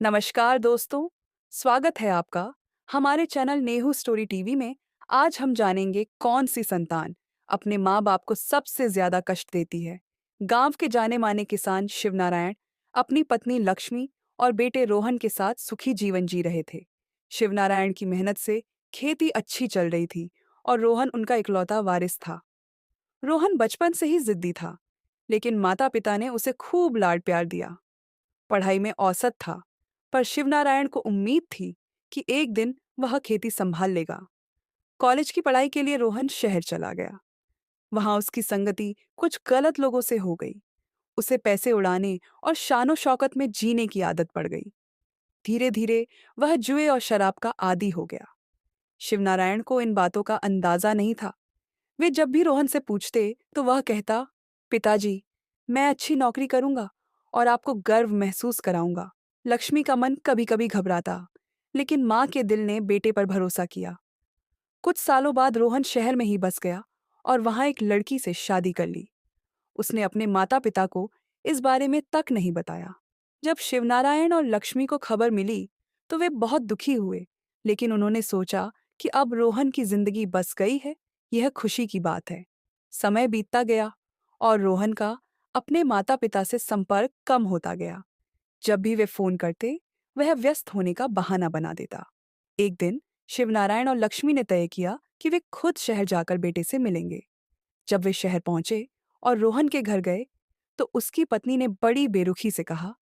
नमस्कार दोस्तों, स्वागत है आपका हमारे चैनल नेहू स्टोरी टीवी में। आज हम जानेंगे कौन सी संतान अपने माँ बाप को सबसे ज्यादा कष्ट देती है। गांव के जाने माने किसान शिवनारायण अपनी पत्नी लक्ष्मी और बेटे रोहन के साथ सुखी जीवन जी रहे थे। शिवनारायण की मेहनत से खेती अच्छी चल रही थी और रोहन उनका इकलौता वारिस था। रोहन बचपन से ही जिद्दी था, लेकिन माता पिता ने उसे खूब लाड प्यार दिया। पढ़ाई में औसत था, पर शिवनारायण को उम्मीद थी कि एक दिन वह खेती संभाल लेगा। कॉलेज की पढ़ाई के लिए रोहन शहर चला गया। वहां उसकी संगति कुछ गलत लोगों से हो गई। उसे पैसे उड़ाने और शानो शौकत में जीने की आदत पड़ गई। धीरे धीरे वह जुए और शराब का आदी हो गया। शिवनारायण को इन बातों का अंदाजा नहीं था। वे जब भी रोहन से पूछते तो वह कहता, पिताजी, मैं अच्छी नौकरी करूंगा और आपको गर्व महसूस कराऊंगा। लक्ष्मी का मन कभी कभी घबराता, लेकिन माँ के दिल ने बेटे पर भरोसा किया। कुछ सालों बाद रोहन शहर में ही बस गया और वहां एक लड़की से शादी कर ली। उसने अपने माता पिता को इस बारे में तक नहीं बताया। जब शिवनारायण और लक्ष्मी को खबर मिली तो वे बहुत दुखी हुए, लेकिन उन्होंने सोचा कि अब रोहन की जिंदगी बस गई है, यह खुशी की बात है। समय बीतता गया और रोहन का अपने माता पिता से संपर्क कम होता गया। जब भी वे फोन करते, वह व्यस्त होने का बहाना बना देता। एक दिन शिवनारायण और लक्ष्मी ने तय किया कि वे खुद शहर जाकर बेटे से मिलेंगे। जब वे शहर पहुंचे और रोहन के घर गए, तो उसकी पत्नी ने बड़ी बेरुखी से कहा,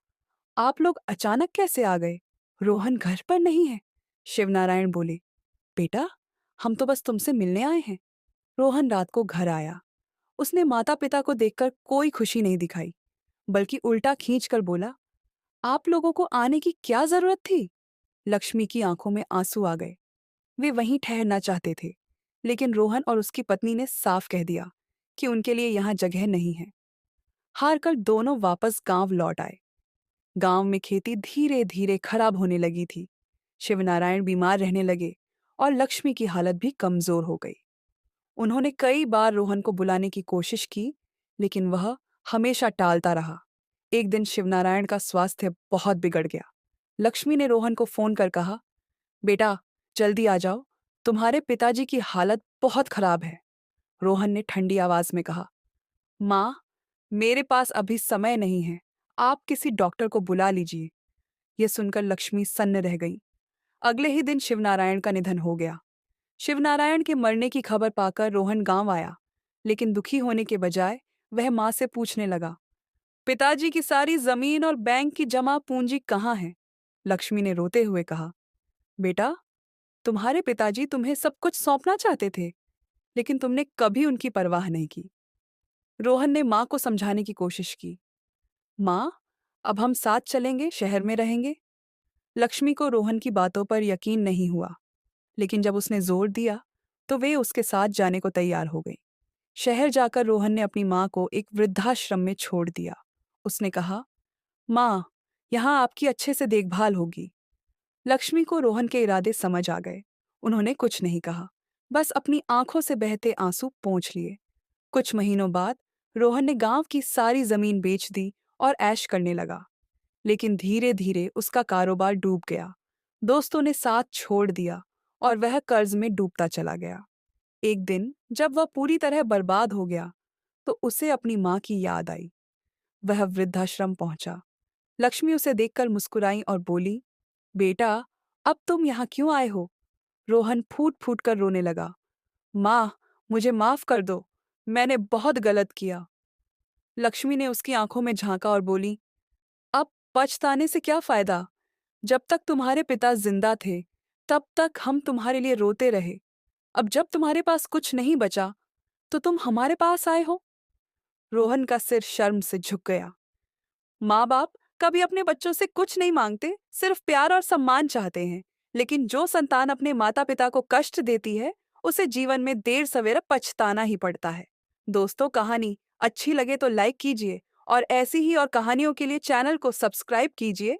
आप लोग अचानक कैसे आ गए? रोहन घर पर नहीं है। शिवनारायण बोले, बेटा, हम तो बस तुमसे मिलने आए हैं। रोहन रात को घर आया। उसने माता पिता को देखकर कोई खुशी नहीं दिखाई, बल्कि उल्टा खींच कर बोला, आप लोगों को आने की क्या जरूरत थी? लक्ष्मी की आंखों में आंसू आ गए। वे वहीं ठहरना चाहते थे, लेकिन रोहन और उसकी पत्नी ने साफ कह दिया कि उनके लिए यहाँ जगह नहीं है। हार कर दोनों वापस गांव लौट आए। गांव में खेती धीरे धीरे खराब होने लगी थी। शिवनारायण बीमार रहने लगे और लक्ष्मी की हालत भी कमजोर हो गई। उन्होंने कई बार रोहन को बुलाने की कोशिश की, लेकिन वह हमेशा टालता रहा। एक दिन शिवनारायण का स्वास्थ्य बहुत बिगड़ गया। लक्ष्मी ने रोहन को फोन कर कहा, बेटा, जल्दी आ जाओ, तुम्हारे पिताजी की हालत बहुत खराब है। रोहन ने ठंडी आवाज में कहा, माँ, मेरे पास अभी समय नहीं है, आप किसी डॉक्टर को बुला लीजिए। यह सुनकर लक्ष्मी सन्न रह गई। अगले ही दिन शिवनारायण का निधन हो गया। शिवनारायण के मरने की खबर पाकर रोहन गांव आया, लेकिन दुखी होने के बजाय वह माँ से पूछने लगा, पिताजी की सारी जमीन और बैंक की जमा पूंजी कहाँ है? लक्ष्मी ने रोते हुए कहा, बेटा, तुम्हारे पिताजी तुम्हें सब कुछ सौंपना चाहते थे, लेकिन तुमने कभी उनकी परवाह नहीं की। रोहन ने माँ को समझाने की कोशिश की, माँ, अब हम साथ चलेंगे, शहर में रहेंगे। लक्ष्मी को रोहन की बातों पर यकीन नहीं हुआ, लेकिन जब उसने जोर दिया तो वे उसके साथ जाने को तैयार हो गई। शहर जाकर रोहन ने अपनी माँ को एक वृद्धाश्रम में छोड़ दिया। उसने कहा, माँ, यहाँ आपकी अच्छे से देखभाल होगी। लक्ष्मी को रोहन के इरादे समझ आ गए। उन्होंने कुछ नहीं कहा, बस अपनी आंखों से बहते आंसू पोंछ लिए। कुछ महीनों बाद रोहन ने गांव की सारी जमीन बेच दी और ऐश करने लगा, लेकिन धीरे धीरे उसका कारोबार डूब गया। दोस्तों ने साथ छोड़ दिया और वह कर्ज में डूबता चला गया। एक दिन जब वह पूरी तरह बर्बाद हो गया, तो उसे अपनी माँ की याद आई। वह वृद्धाश्रम पहुंचा। लक्ष्मी उसे देखकर मुस्कुराई और बोली, बेटा, अब तुम यहाँ क्यों आए हो? रोहन फूट फूट कर रोने लगा, माँ, मुझे माफ कर दो, मैंने बहुत गलत किया। लक्ष्मी ने उसकी आंखों में झांका और बोली, अब पछताने से क्या फायदा? जब तक तुम्हारे पिता जिंदा थे, तब तक हम तुम्हारे लिए रोते रहे। अब जब तुम्हारे पास कुछ नहीं बचा, तो तुम हमारे पास आए हो। रोहन का सिर शर्म से झुक गया। माँ बाप कभी अपने बच्चों से कुछ नहीं मांगते, सिर्फ प्यार और सम्मान चाहते हैं। लेकिन जो संतान अपने माता पिता को कष्ट देती है, उसे जीवन में देर सवेरा पछताना ही पड़ता है। दोस्तों, कहानी अच्छी लगे तो लाइक कीजिए और ऐसी ही और कहानियों के लिए चैनल को सब्सक्राइब कीजिए।